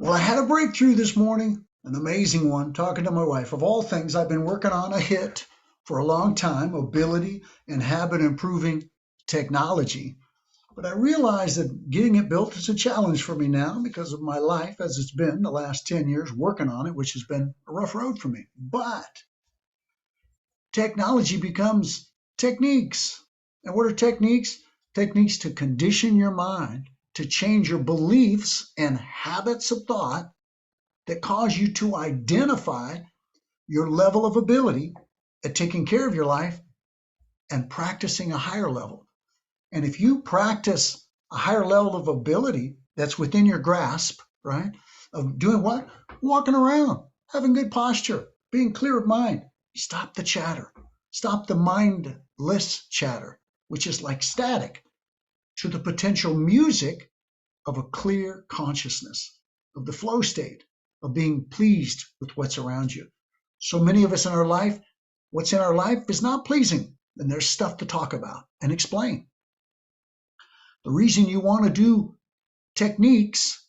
Well, I had a breakthrough this morning, an amazing one, talking to my wife. Of all things, I've been working on AHIT for a long time, ability and habit improving technology. But I realized that getting it built is a challenge for me now because of my life as it's been the last 10 years working on it, which has been a rough road for me. But technology becomes techniques. And what are techniques? Techniques to condition your mind, to change your beliefs and habits of thought that cause you to identify your level of ability at taking care of your life and practicing a higher level. And if you practice a higher level of ability that's within your grasp, right, of doing what? Walking around, having good posture, being clear of mind, stop the chatter, stop the mindless chatter, which is like static, to the potential music of a clear consciousness, of the flow state, of being pleased with what's around you. So many of us in our life, what's in our life is not pleasing, and there's stuff to talk about and explain. The reason you want to do techniques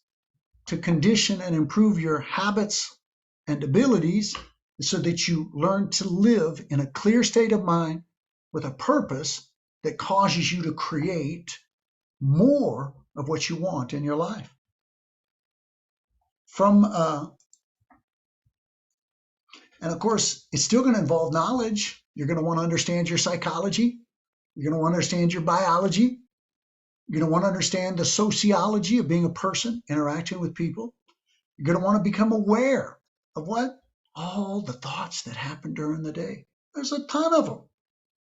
to condition and improve your habits and abilities is so that you learn to live in a clear state of mind with a purpose that causes you to create more of what you want in your life. And of course, it's still going to involve knowledge. You're going to want to understand your psychology. You're going to want to understand your biology. You're going to want to understand the sociology of being a person, interacting with people. You're going to want to become aware of what? All the thoughts that happen during the day. There's a ton of them.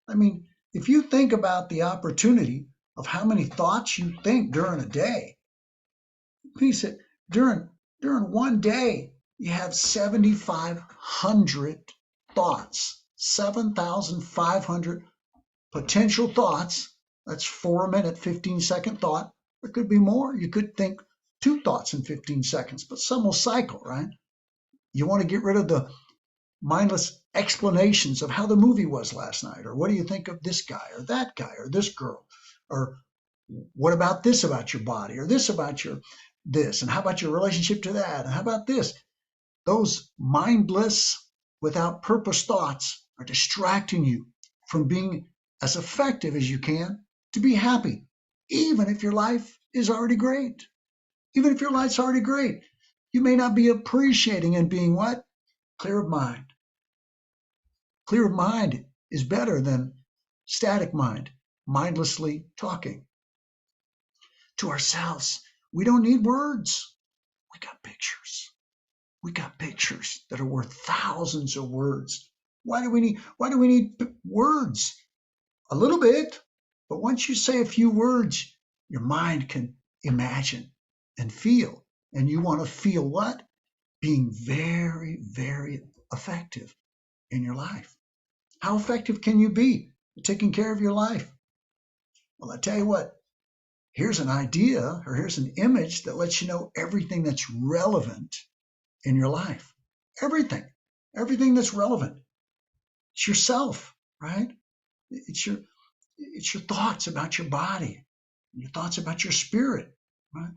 I mean, if you think about the opportunity of how many thoughts you think during a day, please, during one day, you have 7,500 thoughts, 7,500 potential thoughts. That's 4 minute, 15-second thought. There could be more. You could think 2 thoughts in 15 seconds, but some will cycle, right? You want to get rid of the mindless explanations of how the movie was last night, or what do you think of this guy or that guy or this girl, or what about this about your body, or this about your this, and how about your relationship to that, and how about this? Those mindless, without purpose thoughts are distracting you from being as effective as you can to be happy, even if your life is already great. Even if your life's already great, you may not be appreciating and being what? Clear of mind. Clear of mind is better than static mind, mindlessly talking. To ourselves, we don't need words. We got pictures. We got pictures that are worth thousands of words. Why do we need words? A little bit, but once you say a few words, your mind can imagine and feel. And you want to feel what? Being very, very effective in your life. How effective can you be at taking care of your life? Well, I tell you what, here's an idea or here's an image that lets you know everything that's relevant in your life. Everything, everything that's relevant. It's yourself, right? It's your thoughts about your body, your thoughts about your spirit, right?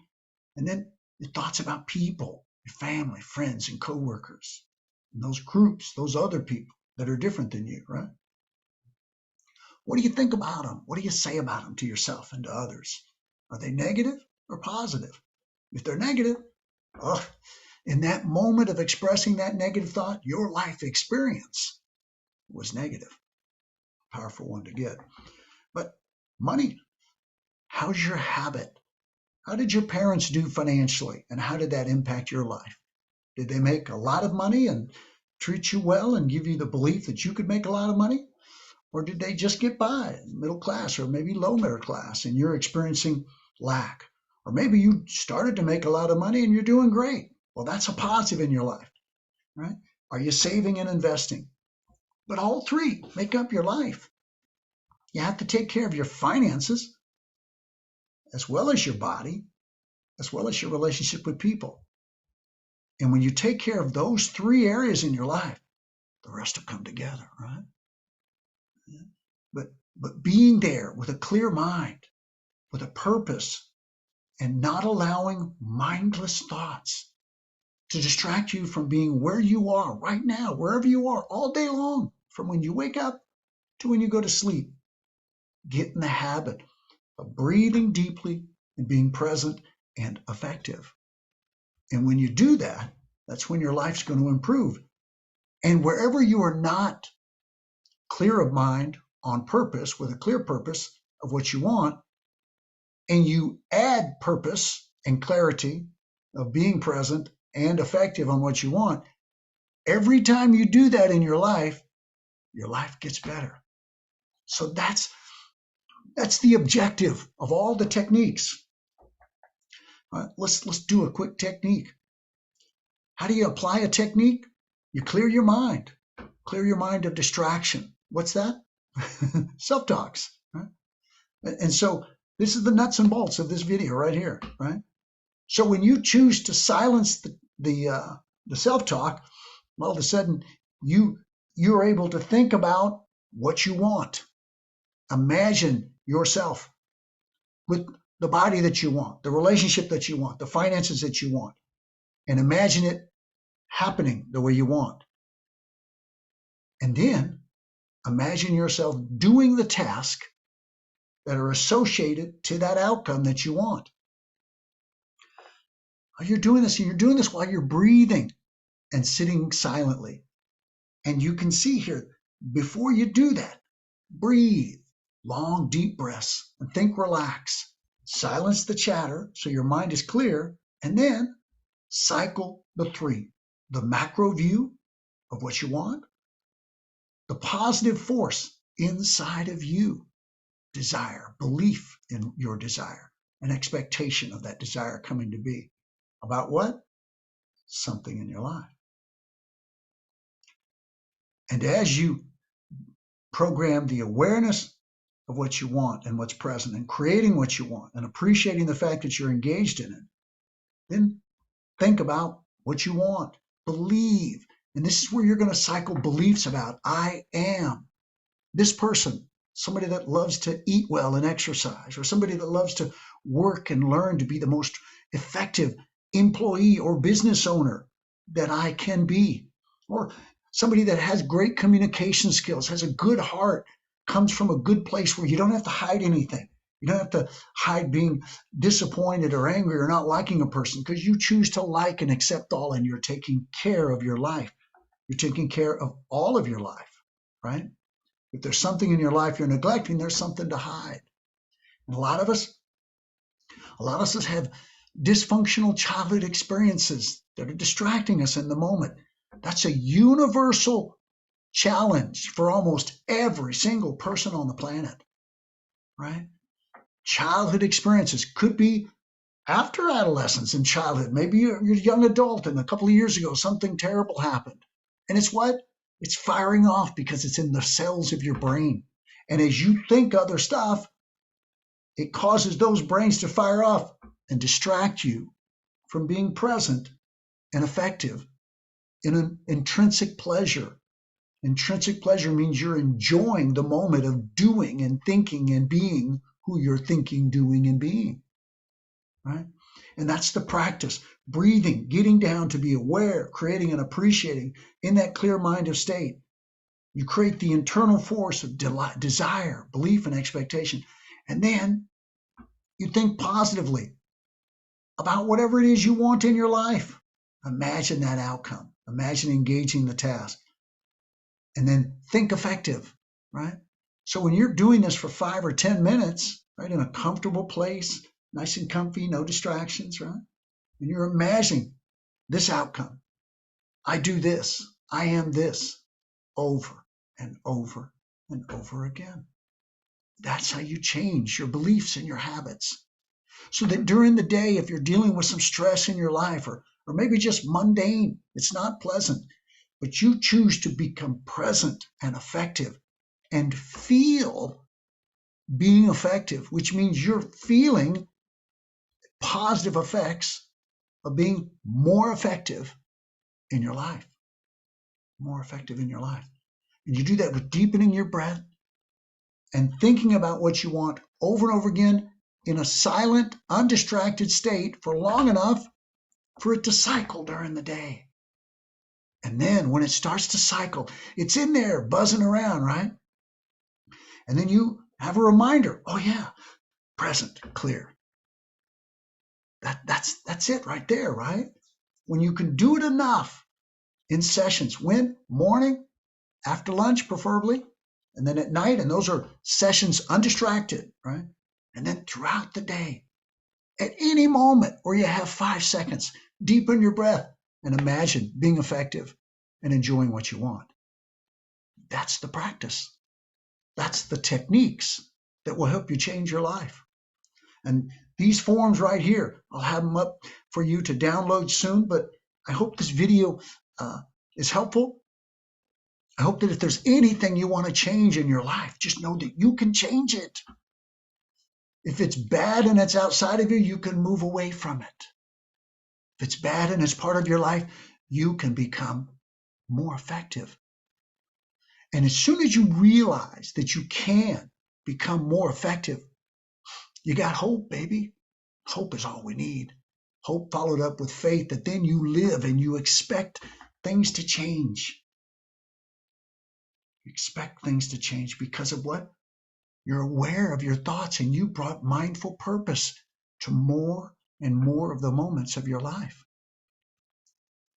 And then your thoughts about people, your family, friends, and coworkers, and those groups, those other people that are different than you, right? What do you think about them? What do you say about them to yourself and to others? Are they negative or positive? If they're negative, oh, in that moment of expressing that negative thought, your life experience was negative. Powerful one to get. But money, how's your habit? How did your parents do financially, and how did that impact your life? Did they make a lot of money and treat you well and give you the belief that you could make a lot of money? Or did they just get by, middle class or maybe low middle class, and you're experiencing lack? Or maybe you started to make a lot of money and you're doing great. Well, that's a positive in your life, right? Are you saving and investing? But all three make up your life. You have to take care of your finances as well as your body, as well as your relationship with people. And when you take care of those three areas in your life, the rest will come together, right? But being there with a clear mind, with a purpose, and not allowing mindless thoughts to distract you from being where you are right now, wherever you are, all day long, from when you wake up to when you go to sleep. Get in the habit of breathing deeply and being present and effective. And when you do that, that's when your life's going to improve. And wherever you are not clear of mind on purpose, with a clear purpose of what you want, and you add purpose and clarity of being present and effective on what you want, every time you do that in your life gets better. So that's the objective of all the techniques. Let's do a quick technique. How do you apply a technique? You clear your mind of distraction. What's that? Self-talks. Right? And so this is the nuts and bolts of this video right here, right? So when you choose to silence the self-talk, all of a sudden you're able to think about what you want. Imagine yourself with the body that you want, the relationship that you want, the finances that you want, and imagine it happening the way you want. And then imagine yourself doing the task that are associated to that outcome that you want. You're doing this, and you're doing this while you're breathing and sitting silently. And you can see here, before you do that, breathe, long, deep breaths, and think relax. Silence the chatter so your mind is clear, and then cycle the three: the macro view of what you want, the positive force inside of you, desire, belief in your desire, an expectation of that desire coming to be. About what? Something in your life. And as you program the awareness of what you want and what's present, and creating what you want and appreciating the fact that you're engaged in it, then think about what you want, believe. And this is where you're going to cycle beliefs about, I am this person, somebody that loves to eat well and exercise, or somebody that loves to work and learn to be the most effective employee or business owner that I can be, or somebody that has great communication skills, has a good heart, comes from a good place where you don't have to hide anything. You don't have to hide being disappointed or angry or not liking a person, because you choose to like and accept all, and you're taking care of your life. You're taking care of all of your life, right? If there's something in your life you're neglecting, there's something to hide. And a lot of us have dysfunctional childhood experiences that are distracting us in the moment. That's a universal challenge for almost every single person on the planet, right? Childhood experiences could be after adolescence and childhood. Maybe you're a young adult and a couple of years ago something terrible happened. And it's what? It's firing off because it's in the cells of your brain. And as you think other stuff, it causes those brains to fire off and distract you from being present and effective in an intrinsic pleasure. Intrinsic pleasure means you're enjoying the moment of doing and thinking and being who you're thinking, doing, and being, right? And that's the practice. Breathing, getting down to be aware, creating and appreciating in that clear mind of state. You create the internal force of desire, belief, and expectation. And then you think positively about whatever it is you want in your life. Imagine that outcome. Imagine engaging the task. And then think effective, right? So when you're doing this for 5 or 10 minutes, right, in a comfortable place, nice and comfy, no distractions, right? And you're imagining this outcome. I do this. I am this, over and over and over again. That's how you change your beliefs and your habits. So that during the day, if you're dealing with some stress in your life, or maybe just mundane, it's not pleasant, but you choose to become present and effective and feel being effective, which means you're feeling positive effects of being more effective in your life. More effective in your life. And you do that with deepening your breath and thinking about what you want over and over again in a silent, undistracted state for long enough for it to cycle during the day. And then when it starts to cycle, it's in there buzzing around, right? And then you have a reminder. Oh yeah, present, clear. That's it right there, right? When you can do it enough in sessions, when? Morning, after lunch preferably, and then at night, and those are sessions undistracted, right? And then throughout the day, at any moment where you have 5 seconds, deepen your breath and imagine being effective and enjoying what you want. That's the practice. That's the techniques that will help you change your life. And these forms right here, I'll have them up for you to download soon, but I hope this video is helpful. I hope that if there's anything you want to change in your life, just know that you can change it. If it's bad and it's outside of you, you can move away from it. If it's bad and it's part of your life, you can become more effective. And as soon as you realize that you can become more effective, you got hope, baby. Hope is all we need. Hope followed up with faith that then you live and you expect things to change. You expect things to change because of what? You're aware of your thoughts and you brought mindful purpose to more and more of the moments of your life.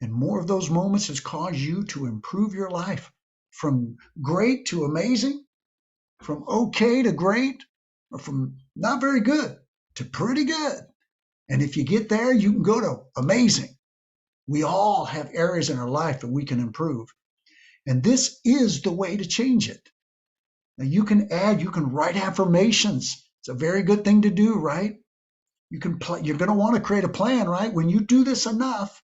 And more of those moments has caused you to improve your life from great to amazing, from okay to great, or from not very good to pretty good. And if you get there, you can go to amazing. We all have areas in our life that we can improve. And this is the way to change it. Now you can write affirmations. It's a very good thing to do, right? You're going to want to create a plan, right? When you do this enough,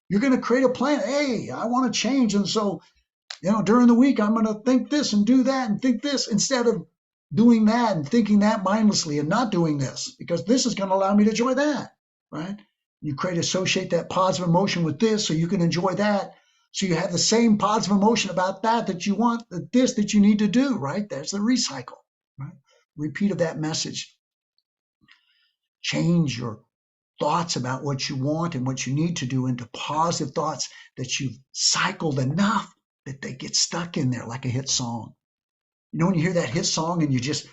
you're going to create a plan. Hey, I want to change. And so, during the week, I'm going to think this and do that and think this instead of doing that and thinking that mindlessly and not doing this, because this is going to allow me to enjoy that, right? You associate that positive emotion with this so you can enjoy that. So you have the same positive emotion about that you want, that you need to do, right? There's the recycle, right? Repeat of that message. Change your thoughts about what you want and what you need to do into positive thoughts that you've cycled enough that they get stuck in there like a hit song. When you hear that hit song and you just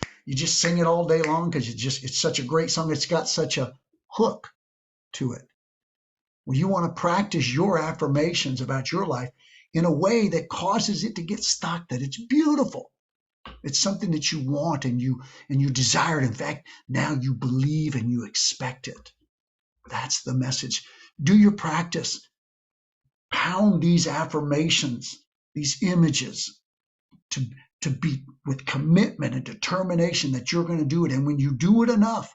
sing it all day long because it's such a great song. It's got such a hook to it. Well, you want to practice your affirmations about your life in a way that causes it to get stuck, that it's beautiful. It's something that you want and you desire it. In fact, now you believe and you expect it. That's the message. Do your practice. Pound these affirmations, these images, to be with commitment and determination that you're going to do it. And when you do it enough,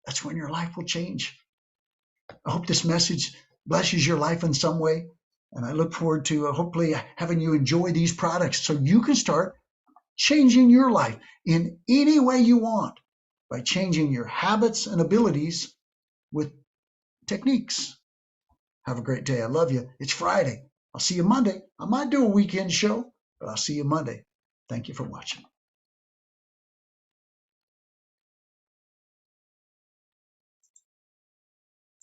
that's when your life will change. I hope this message blesses your life in some way. And I look forward to hopefully having you enjoy these products so you can start changing your life in any way you want by changing your habits and abilities with techniques. Have a great day. I love you. It's Friday. I'll see you Monday. I might do a weekend show, but I'll see you Monday. Thank you for watching.